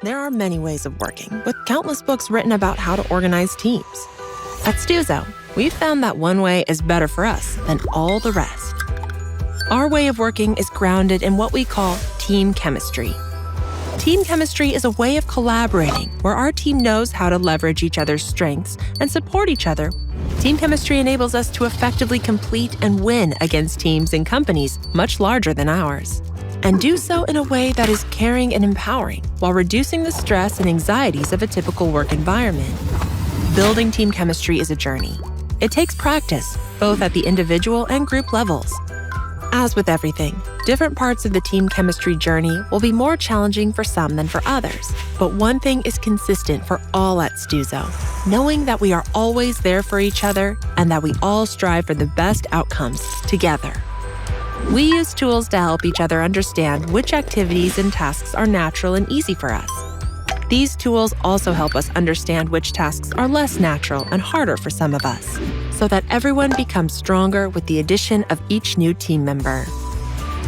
There are many ways of working, with countless books written about how to organize teams. At Stuzo, we've found that one way is better for us than all the rest. Our way of working is grounded in what we call team chemistry. Team chemistry is a way of collaborating where our team knows how to leverage each other's strengths and support each other. Team chemistry enables us to effectively complete and win against teams and companies much larger than ours, and do so in a way that is caring and empowering while reducing the stress and anxieties of a typical work environment. Building team chemistry is a journey. It takes practice, both at the individual and group levels. As with everything, different parts of the team chemistry journey will be more challenging for some than for others. But one thing is consistent for all at Stuzo, knowing that we are always there for each other and that we all strive for the best outcomes together. We use tools to help each other understand which activities and tasks are natural and easy for us. These tools also help us understand which tasks are less natural and harder for some of us, so that everyone becomes stronger with the addition of each new team member.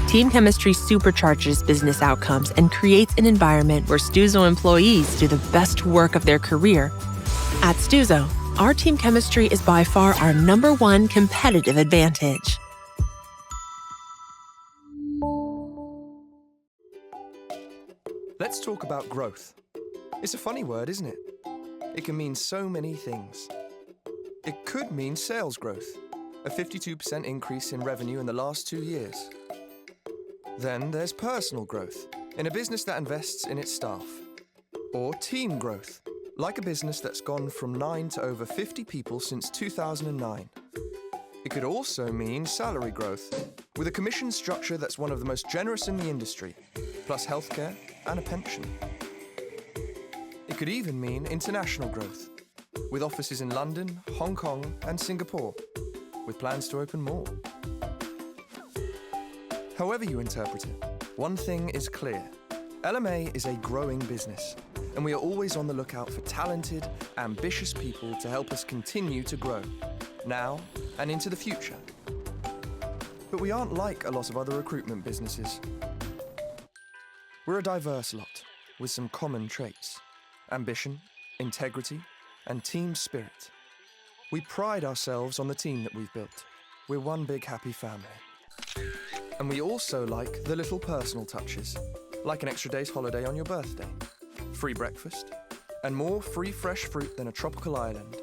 Team chemistry supercharges business outcomes and creates an environment where Stuzo employees do the best work of their career. At Stuzo, our team chemistry is by far our #1 competitive advantage. Let's talk about growth. It's a funny word, isn't it? It can mean so many things. It could mean sales growth, a 52% increase in revenue in the last 2 years. Then there's personal growth, in a business that invests in its staff. Or team growth, like a business that's gone from 9 to over 50 people since 2009. It could also mean salary growth, with a commission structure that's one of the most generous in the industry, plus healthcare and a pension. It could even mean international growth, with offices in London, Hong Kong, and Singapore, with plans to open more. However you interpret it, one thing is clear. LMA is a growing business, and we are always on the lookout for talented, ambitious people to help us continue to grow, now and into the future. But we aren't like a lot of other recruitment businesses. We're a diverse lot, with some common traits: ambition, integrity, and team spirit. We pride ourselves on the team that we've built. We're one big happy family. And we also like the little personal touches, like an extra day's holiday on your birthday, free breakfast, and more free fresh fruit than a tropical island.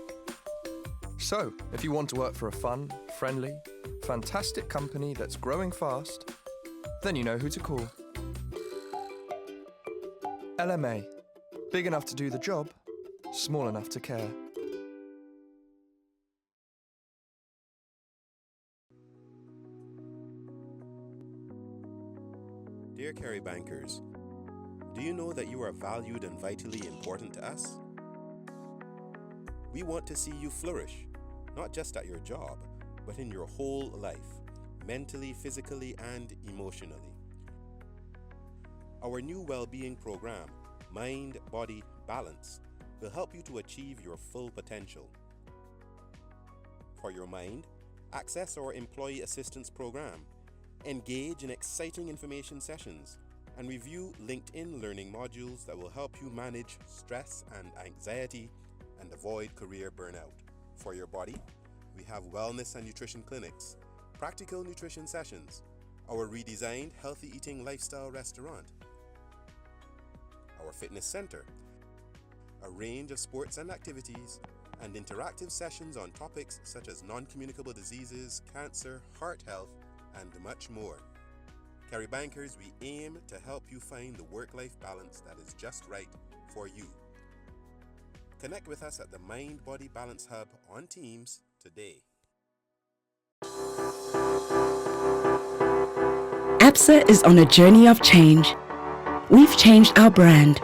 So, if you want to work for a fun, friendly, fantastic company that's growing fast, then you know who to call. LMA. Big enough to do the job, small enough to care. Dear Carry Bankers, do you know that you are valued and vitally important to us? We want to see you flourish, not just at your job, but in your whole life, mentally, physically, and emotionally. Our new well-being program, Mind, Body, Balance, will help you to achieve your full potential. For your mind, access our Employee Assistance Program, engage in exciting information sessions, and review LinkedIn learning modules that will help you manage stress and anxiety and avoid career burnout. For your body, we have wellness and nutrition clinics, practical nutrition sessions, our redesigned healthy eating lifestyle restaurant, our fitness center, a range of sports and activities, and interactive sessions on topics such as non-communicable diseases, cancer, heart health, and much more. Carry Bankers, we aim to help you find the work-life balance that is just right for you. Connect with us at the Mind Body Balance Hub on Teams today. ABSA is on a journey of change. We've changed our brand.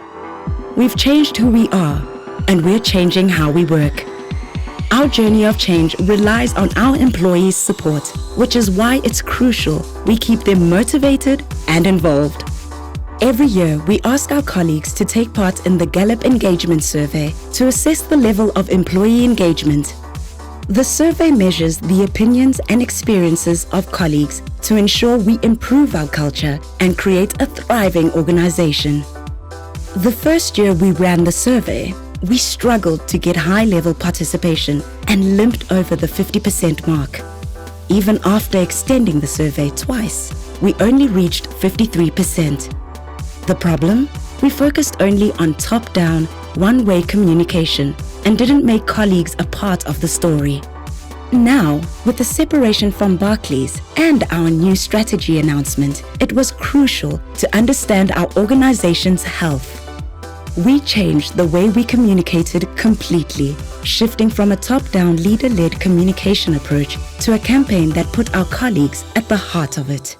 We've changed who we are, and we're changing how we work. Our journey of change relies on our employees' support, which is why it's crucial we keep them motivated and involved. Every year, we ask our colleagues to take part in the Gallup Engagement Survey to assess the level of employee engagement. The survey measures the opinions and experiences of colleagues to ensure we improve our culture and create a thriving organization. The first year we ran the survey, we struggled to get high-level participation and limped over the 50% mark. Even after extending the survey twice, we only reached 53%. The problem? We focused only on top-down, one-way communication and didn't make colleagues a part of the story. Now, with the separation from Barclays and our new strategy announcement, it was crucial to understand our organization's health. We changed the way we communicated completely, shifting from a top-down leader-led communication approach to a campaign that put our colleagues at the heart of it.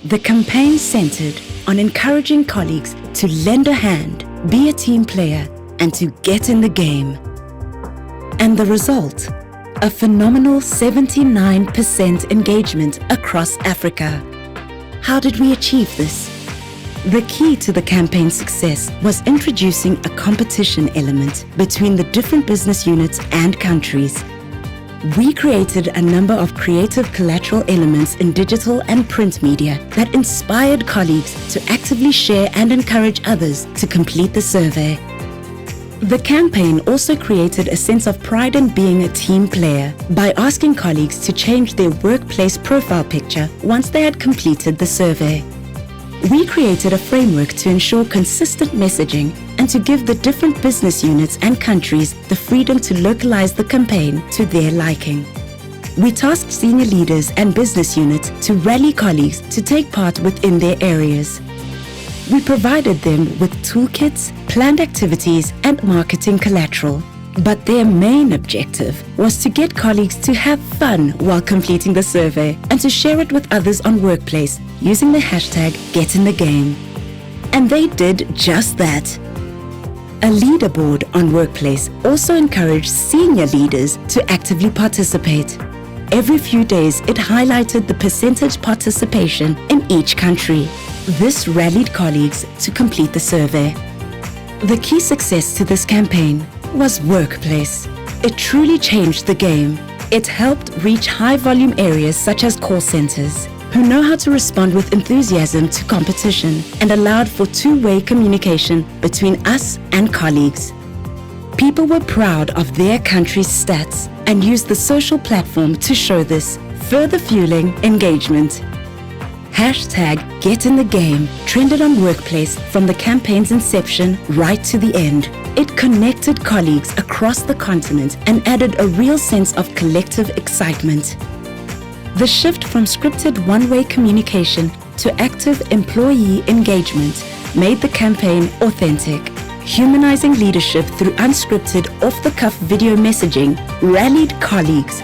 The campaign centered on encouraging colleagues to lend a hand, be a team player, and to get in the game. And the result? A phenomenal 79% engagement across Africa. How did we achieve this? The key to the campaign's success was introducing a competition element between the different business units and countries. We created a number of creative collateral elements in digital and print media that inspired colleagues to actively share and encourage others to complete the survey. The campaign also created a sense of pride in being a team player by asking colleagues to change their workplace profile picture once they had completed the survey. We created a framework to ensure consistent messaging and to give the different business units and countries the freedom to localize the campaign to their liking. We tasked senior leaders and business units to rally colleagues to take part within their areas. We provided them with toolkits, planned activities, and marketing collateral. But their main objective was to get colleagues to have fun while completing the survey and to share it with others on Workplace using the hashtag #GetInTheGame. And they did just that. A leaderboard on Workplace also encouraged senior leaders to actively participate. Every few days, it highlighted the percentage participation in each country. This rallied colleagues to complete the survey. The key success to this campaign was Workplace. It truly changed the game. It helped reach high-volume areas such as call centers, who know how to respond with enthusiasm to competition, and allowed for two-way communication between us and colleagues. People were proud of their country's stats and used the social platform to show this, further fueling engagement. Hashtag #GetInTheGame trended on Workplace from the campaign's inception right to the end. It connected colleagues across the continent and added a real sense of collective excitement. The shift from scripted one-way communication to active employee engagement made the campaign authentic. Humanizing leadership through unscripted, off-the-cuff video messaging rallied colleagues.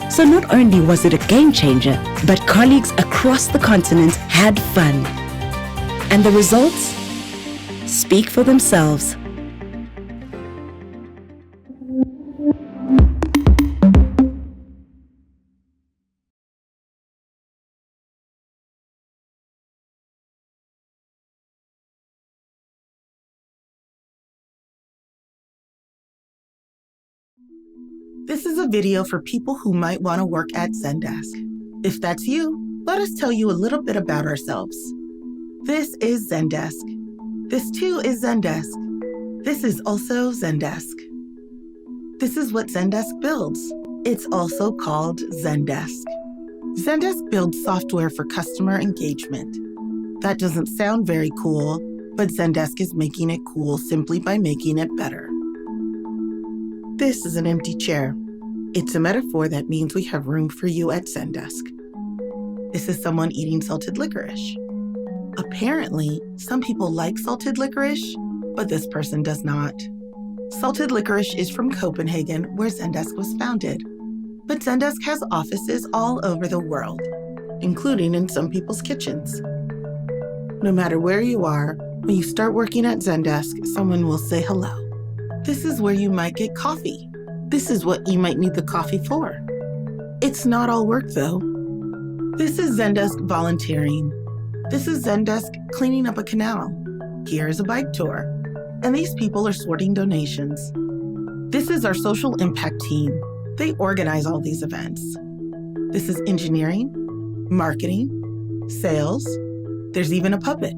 So not only was it a game changer, but colleagues across the continent had fun. And the results speak for themselves. This is a video for people who might want to work at Zendesk. If that's you, let us tell you a little bit about ourselves. This is Zendesk. This too is Zendesk. This is also Zendesk. This is what Zendesk builds. It's also called Zendesk. Zendesk builds software for customer engagement. That doesn't sound very cool, but Zendesk is making it cool simply by making it better. This is an empty chair. It's a metaphor that means we have room for you at Zendesk. This is someone eating salted licorice. Apparently, some people like salted licorice, but this person does not. Salted licorice is from Copenhagen, where Zendesk was founded. But Zendesk has offices all over the world, including in some people's kitchens. No matter where you are, when you start working at Zendesk, someone will say hello. This is where you might get coffee. This is what you might need the coffee for. It's not all work, though. This is Zendesk volunteering. This is Zendesk cleaning up a canal. Here's a bike tour. And these people are sorting donations. This is our social impact team. They organize all these events. This is engineering, marketing, sales. There's even a puppet.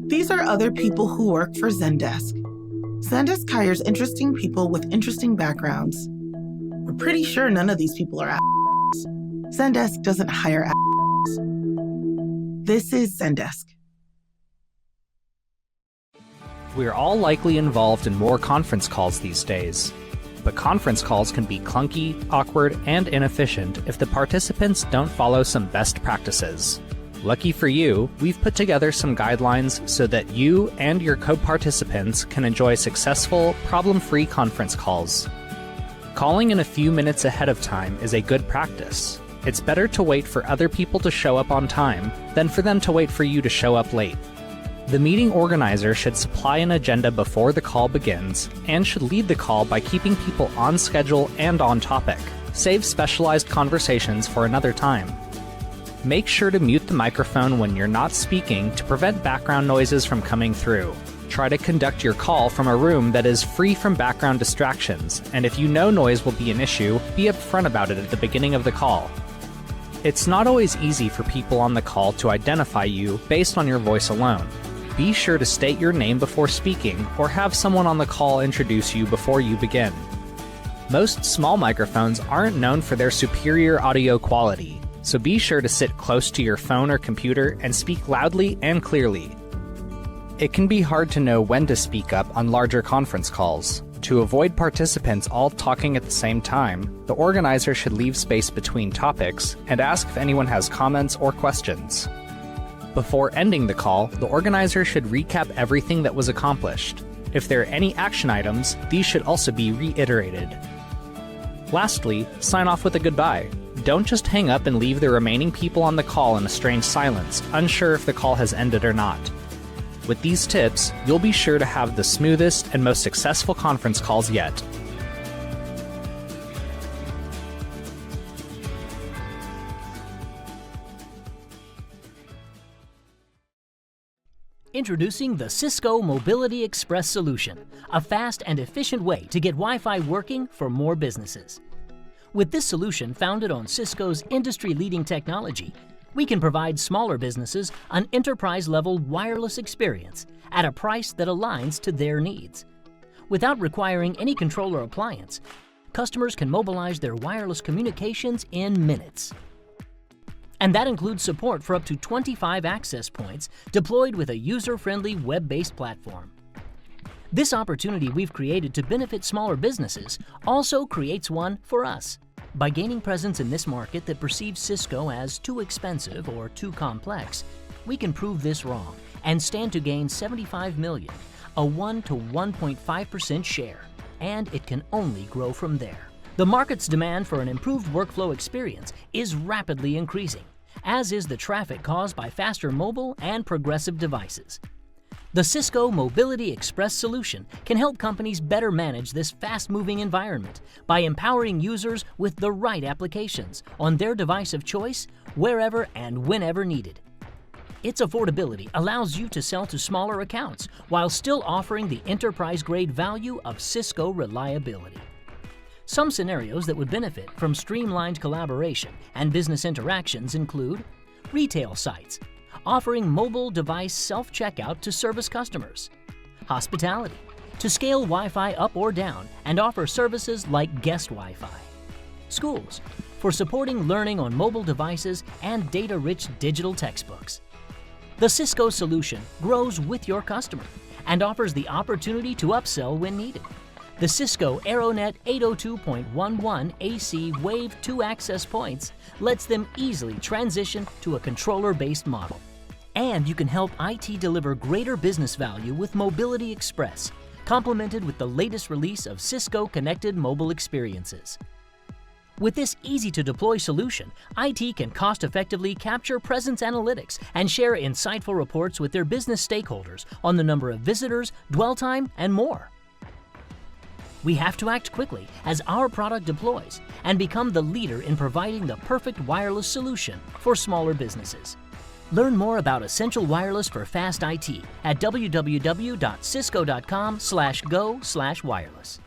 These are other people who work for Zendesk. Zendesk hires interesting people with interesting backgrounds. We're pretty sure none of these people are assholes. Zendesk doesn't hire assholes. This is Zendesk. We're all likely involved in more conference calls these days. But conference calls can be clunky, awkward, and inefficient if the participants don't follow some best practices. Lucky for you, we've put together some guidelines so that you and your co-participants can enjoy successful, problem-free conference calls. Calling in a few minutes ahead of time is a good practice. It's better to wait for other people to show up on time than for them to wait for you to show up late. The meeting organizer should supply an agenda before the call begins and should lead the call by keeping people on schedule and on topic. Save specialized conversations for another time. Make sure to mute the microphone when you're not speaking to prevent background noises from coming through. Try to conduct your call from a room that is free from background distractions, and if you know noise will be an issue, be upfront about it at the beginning of the call. It's not always easy for people on the call to identify you based on your voice alone. Be sure to state your name before speaking or have someone on the call introduce you before you begin. Most small microphones aren't known for their superior audio quality, so be sure to sit close to your phone or computer and speak loudly and clearly. It can be hard to know when to speak up on larger conference calls. To avoid participants all talking at the same time, the organizer should leave space between topics and ask if anyone has comments or questions. Before ending the call, the organizer should recap everything that was accomplished. If there are any action items, these should also be reiterated. Lastly, sign off with a goodbye. Don't just hang up and leave the remaining people on the call in a strange silence, unsure if the call has ended or not. With these tips, you'll be sure to have the smoothest and most successful conference calls yet. Introducing the Cisco Mobility Express solution, a fast and efficient way to get Wi-Fi working for more businesses. With this solution founded on Cisco's industry-leading technology, we can provide smaller businesses an enterprise-level wireless experience at a price that aligns to their needs. Without requiring any control or appliance, customers can mobilize their wireless communications in minutes. And that includes support for up to 25 access points deployed with a user-friendly web-based platform. This opportunity we've created to benefit smaller businesses also creates one for us. By gaining presence in this market that perceives Cisco as too expensive or too complex, we can prove this wrong and stand to gain $75 million, a 1 to 1.5% share, and it can only grow from there. The market's demand for an improved workflow experience is rapidly increasing, as is the traffic caused by faster mobile and progressive devices. The Cisco Mobility Express solution can help companies better manage this fast-moving environment by empowering users with the right applications on their device of choice, wherever and whenever needed. Its affordability allows you to sell to smaller accounts while still offering the enterprise-grade value of Cisco reliability. Some scenarios that would benefit from streamlined collaboration and business interactions include retail sites, offering mobile device self-checkout to service customers, hospitality, to scale Wi-Fi up or down and offer services like guest Wi-Fi, schools, for supporting learning on mobile devices and data-rich digital textbooks. The Cisco solution grows with your customer and offers the opportunity to upsell when needed. The Cisco AeroNet 802.11 AC Wave 2 access points lets them easily transition to a controller-based model. And you can help IT deliver greater business value with Mobility Express, complemented with the latest release of Cisco Connected Mobile Experiences. With this easy-to-deploy solution, IT can cost-effectively capture presence analytics and share insightful reports with their business stakeholders on the number of visitors, dwell time, and more. We have to act quickly as our product deploys and become the leader in providing the perfect wireless solution for smaller businesses. Learn more about Essential Wireless for Fast IT at www.cisco.com/go/wireless.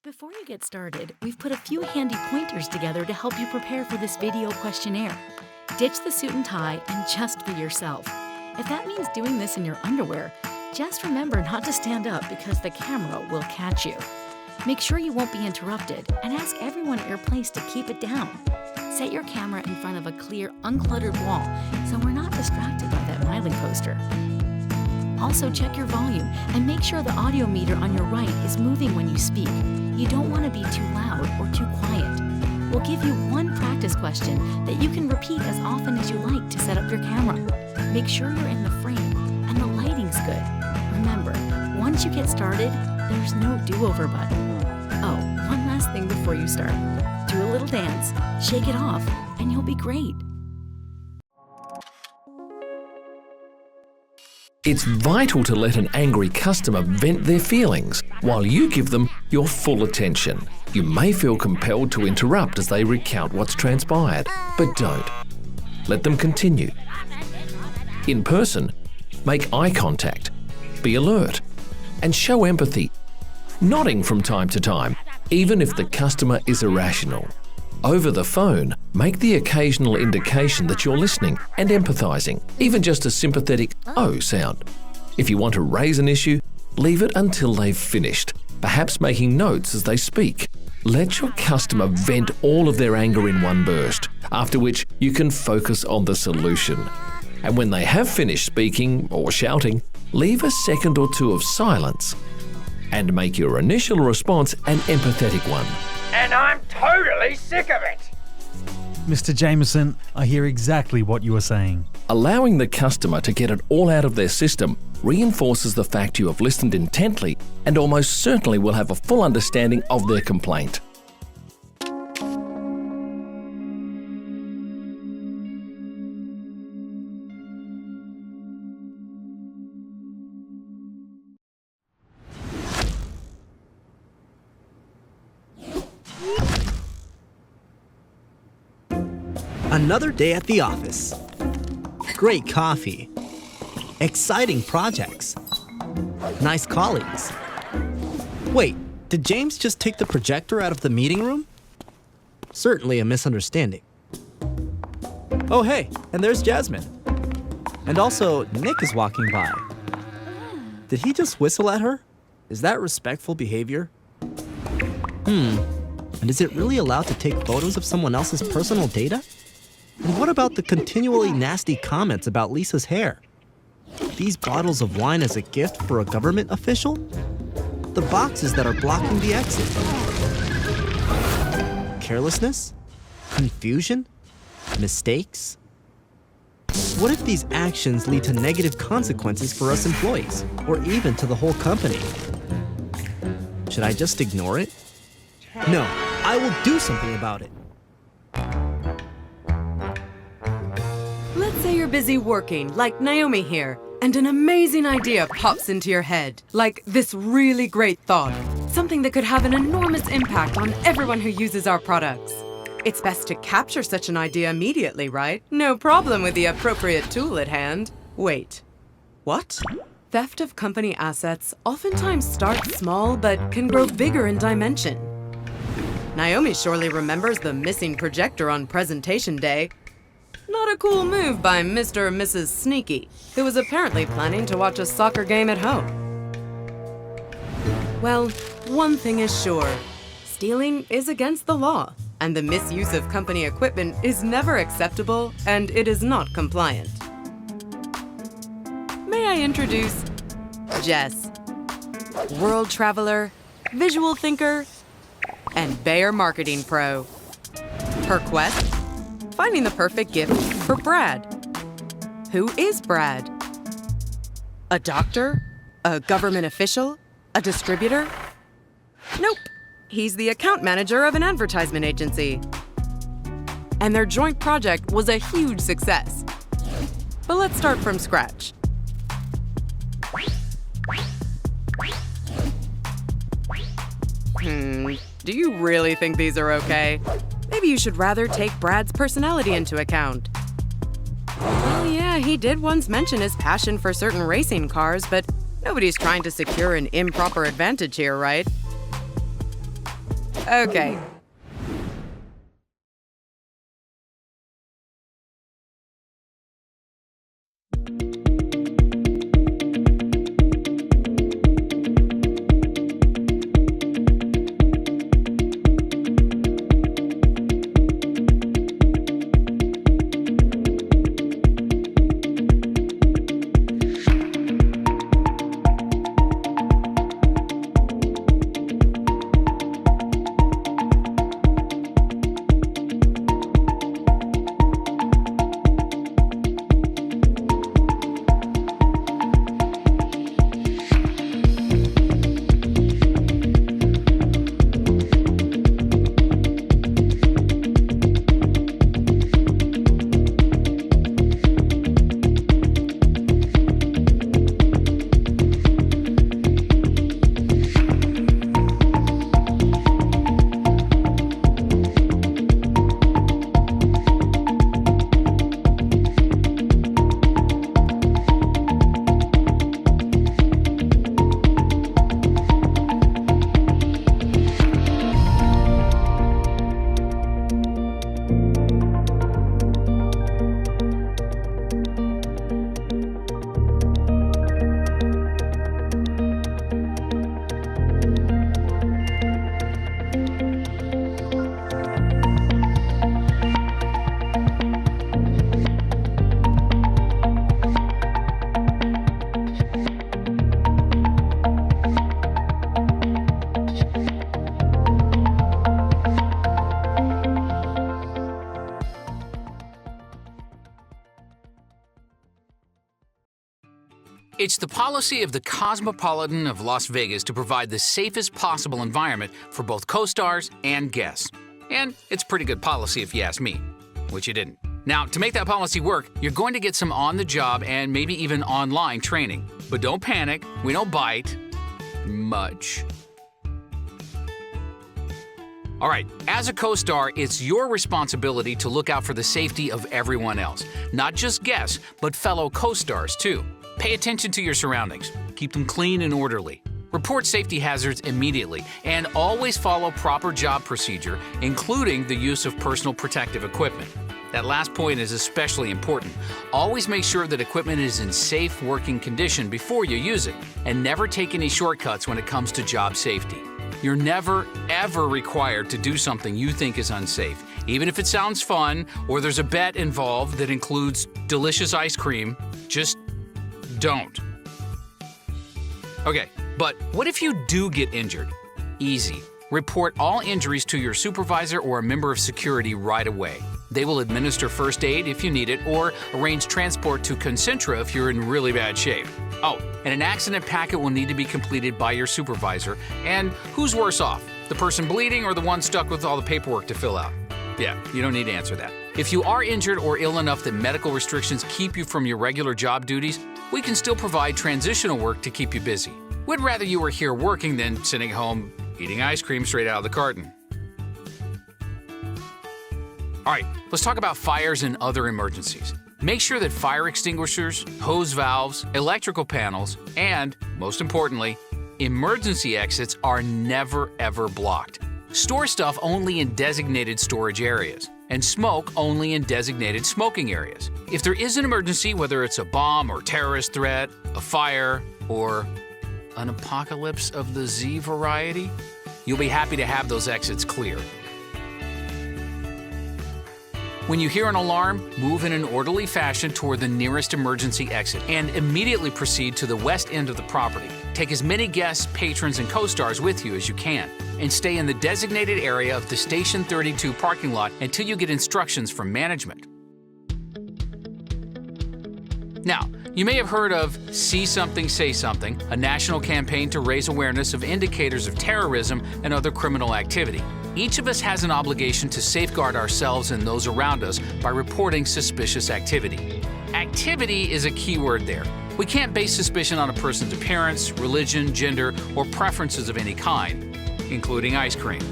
Before you get started, we've put a few handy pointers together to help you prepare for this video questionnaire. Ditch the suit and tie and just be yourself. If that means doing this in your underwear, just remember not to stand up because the camera will catch you. Make sure you won't be interrupted and ask everyone at your place to keep it down. Set your camera in front of a clear, uncluttered wall so we're not distracted by that Miley poster. Also check your volume and make sure the audio meter on your right is moving when you speak. You don't want to be too loud or too quiet. We'll give you one practice question that you can repeat as often as you like to set up your camera. Make sure you're in the frame and the lighting's good. Remember, once you get started, there's no do-over button. Oh, one last thing before you start. Do a little dance, shake it off, and you'll be great. It's vital to let an angry customer vent their feelings while you give them your full attention. You may feel compelled to interrupt as they recount what's transpired, but don't. Let them continue. In person, make eye contact, be alert, and show empathy, nodding from time to time, even if the customer is irrational. Over the phone, make the occasional indication that you're listening and empathizing, even just a sympathetic "oh" sound. If you want to raise an issue, leave it until they've finished, perhaps making notes as they speak. Let your customer vent all of their anger in one burst, after which you can focus on the solution. And when they have finished speaking or shouting, leave a second or two of silence and make your initial response an empathetic one. And I'm totally sick of it! Mr. Jameson, I hear exactly what you are saying. Allowing the customer to get it all out of their system reinforces the fact you have listened intently and almost certainly will have a full understanding of their complaint. Another day at the office. Great coffee. Exciting projects. Nice colleagues. Wait, did James just take the projector out of the meeting room? Certainly a misunderstanding. Oh hey, and there's Jasmine. And also, Nick is walking by. Did he just whistle at her? Is that respectful behavior? And is it really allowed to take photos of someone else's personal data? And what about the continually nasty comments about Lisa's hair? These bottles of wine as a gift for a government official? The boxes that are blocking the exit. Carelessness? Confusion? Mistakes? What if these actions lead to negative consequences for us employees, or even to the whole company? Should I just ignore it? No, I will do something about it. Let's say you're busy working, like Naomi here, and an amazing idea pops into your head. Like this really great thought. Something that could have an enormous impact on everyone who uses our products. It's best to capture such an idea immediately, right? No problem with the appropriate tool at hand. Wait. What? Theft of company assets oftentimes starts small but can grow bigger in dimension. Naomi surely remembers the missing projector on presentation day. Not a cool move by Mr. or Mrs. Sneaky, who was apparently planning to watch a soccer game at home. Well, one thing is sure. Stealing is against the law, and the misuse of company equipment is never acceptable, and it is not compliant. May I introduce Jess, world traveler, visual thinker, and Bayer marketing pro. Her quest? Finding the perfect gift for Brad. Who is Brad? A doctor? A government official? A distributor? Nope. He's the account manager of an advertisement agency. And their joint project was a huge success. But let's start from scratch. Do you really think these are okay? Maybe you should rather take Brad's personality into account. Well, yeah, he did once mention his passion for certain racing cars, but nobody's trying to secure an improper advantage here, right? Okay. It's the policy of the Cosmopolitan of Las Vegas to provide the safest possible environment for both co-stars and guests. And it's pretty good policy if you ask me, which you didn't. Now, to make that policy work, you're going to get some on-the-job and maybe even online training. But don't panic, we don't bite much. All right, as a co-star, it's your responsibility to look out for the safety of everyone else. Not just guests, but fellow co-stars too. Pay attention to your surroundings. Keep them clean and orderly. Report safety hazards immediately, and always follow proper job procedure, including the use of personal protective equipment. That last point is especially important. Always make sure that equipment is in safe working condition before you use it, and never take any shortcuts when it comes to job safety. You're never, ever required to do something you think is unsafe, even if it sounds fun or there's a bet involved that includes delicious ice cream. Just don't. Okay, but what if you do get injured? Easy. Report all injuries to your supervisor or a member of security right away. They will administer first aid if you need it, or arrange transport to Concentra if you're in really bad shape. Oh, and an accident packet will need to be completed by your supervisor. And who's worse off, the person bleeding or the one stuck with all the paperwork to fill out? Yeah, you don't need to answer that. If you are injured or ill enough that medical restrictions keep you from your regular job duties, we can still provide transitional work to keep you busy. We'd rather you were here working than sitting home eating ice cream straight out of the carton. All right, let's talk about fires and other emergencies. Make sure that fire extinguishers, hose valves, electrical panels, and, most importantly, emergency exits are never ever blocked. Store stuff only in designated storage areas, and smoke only in designated smoking areas. If there is an emergency, whether it's a bomb or terrorist threat, a fire, or an apocalypse of the Z variety, you'll be happy to have those exits clear. When you hear an alarm, move in an orderly fashion toward the nearest emergency exit and immediately proceed to the west end of the property. Take as many guests, patrons, and co-stars with you as you can, and stay in the designated area of the Station 32 parking lot until you get instructions from management. Now, you may have heard of See Something, Say Something, a national campaign to raise awareness of indicators of terrorism and other criminal activity. Each of us has an obligation to safeguard ourselves and those around us by reporting suspicious activity. Activity is a key word there. We can't base suspicion on a person's appearance, religion, gender, or preferences of any kind, including ice cream.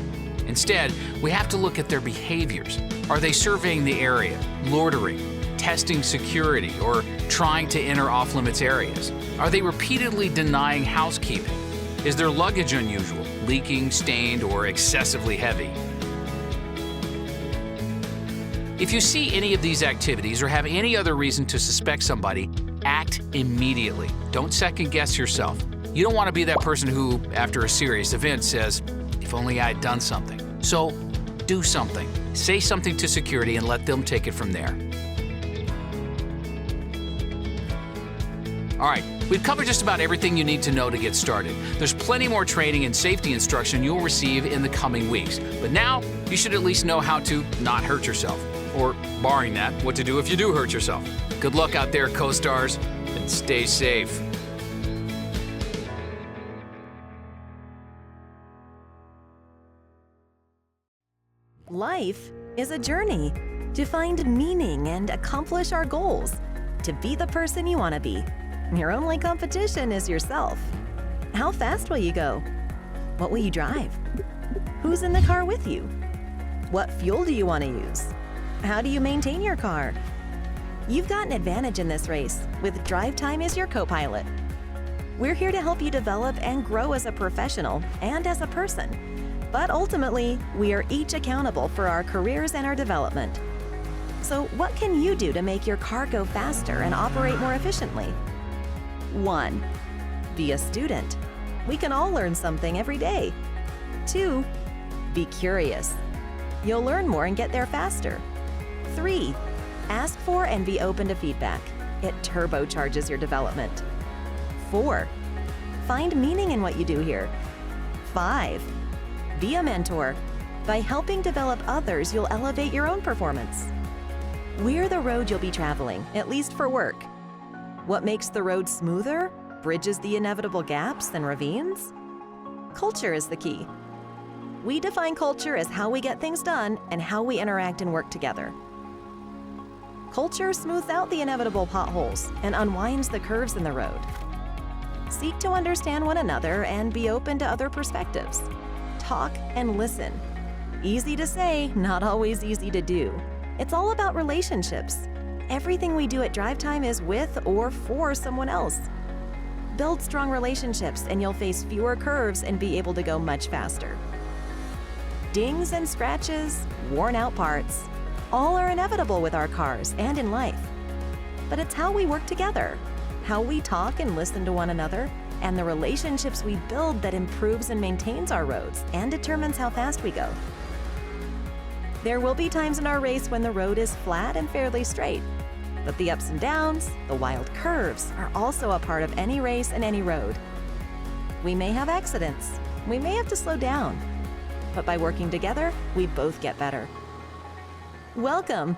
Instead, we have to look at their behaviors. Are they surveying the area, loitering, testing security, or trying to enter off-limits areas? Are they repeatedly denying housekeeping? Is their luggage unusual, leaking, stained, or excessively heavy? If you see any of these activities or have any other reason to suspect somebody, act immediately. Don't second guess yourself. You don't want to be that person who, after a serious event, says, if only I'd done something. So, do something. Say something to security and let them take it from there. All right, we've covered just about everything you need to know to get started. There's plenty more training and safety instruction you'll receive in the coming weeks. But now, you should at least know how to not hurt yourself. Or, barring that, what to do if you do hurt yourself. Good luck out there, co-stars, and stay safe. Life is a journey to find meaning and accomplish our goals, to be the person you want to be. Your only competition is yourself. How fast will you go? What will you drive? Who's in the car with you? What fuel do you want to use? How do you maintain your car? You've got an advantage in this race with DriveTime as your co-pilot. We're here to help you develop and grow as a professional and as a person. But ultimately, we are each accountable for our careers and our development. So what can you do to make your car go faster and operate more efficiently? 1. Be a student. We can all learn something every day. 2. Be curious. You'll learn more and get there faster. 3. Ask for and be open to feedback. It turbocharges your development. 4. Find meaning in what you do here. 5. Be a mentor. By helping develop others, you'll elevate your own performance. We're the road you'll be traveling, at least for work. What makes the road smoother, bridges the inevitable gaps and ravines? Culture is the key. We define culture as how we get things done and how we interact and work together. Culture smooths out the inevitable potholes and unwinds the curves in the road. Seek to understand one another and be open to other perspectives. Talk and listen. Easy to say, not always easy to do. It's all about relationships. Everything we do at DriveTime is with or for someone else. Build strong relationships and you'll face fewer curves and be able to go much faster. Dings and scratches, worn out parts, all are inevitable with our cars and in life. But it's how we work together, how we talk and listen to one another, and the relationships we build that improves and maintains our roads and determines how fast we go. There will be times in our race when the road is flat and fairly straight, but the ups and downs, the wild curves, are also a part of any race and any road. We may have accidents, we may have to slow down, but by working together, we both get better. Welcome!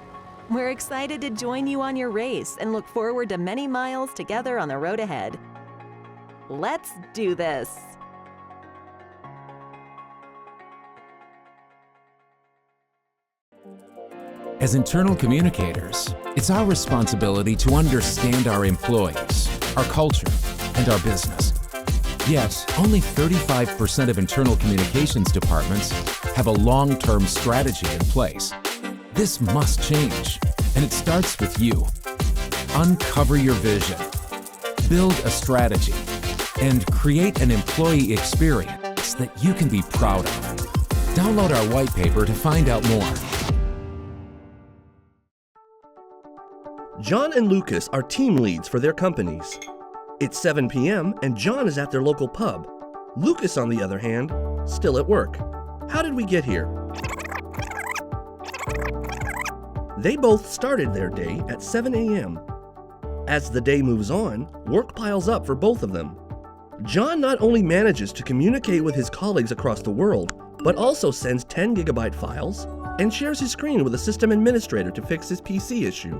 We're excited to join you on your race and look forward to many miles together on the road ahead. Let's do this! As internal communicators, it's our responsibility to understand our employees, our culture, and our business. Yet, only 35% of internal communications departments have a long-term strategy in place. This must change, and it starts with you. Uncover your vision, build a strategy, and create an employee experience that you can be proud of. Download our white paper to find out more. John and Lucas are team leads for their companies. It's 7 p.m. and John is at their local pub. Lucas, on the other hand, still at work. How did we get here? They both started their day at 7 a.m. As the day moves on, work piles up for both of them. John not only manages to communicate with his colleagues across the world, but also sends 10 gigabyte files and shares his screen with a system administrator to fix his PC issue.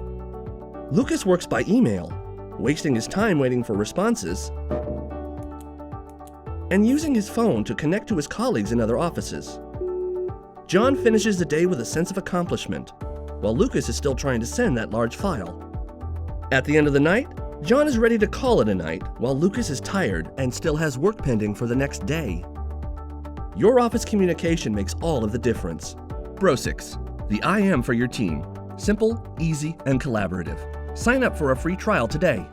Lucas works by email, wasting his time waiting for responses, and using his phone to connect to his colleagues in other offices. John finishes the day with a sense of accomplishment, while Lucas is still trying to send that large file. At the end of the night, John is ready to call it a night, while Lucas is tired and still has work pending for the next day. Your office communication makes all of the difference. Brosix, the IM for your team. Simple, easy, and collaborative. Sign up for a free trial today.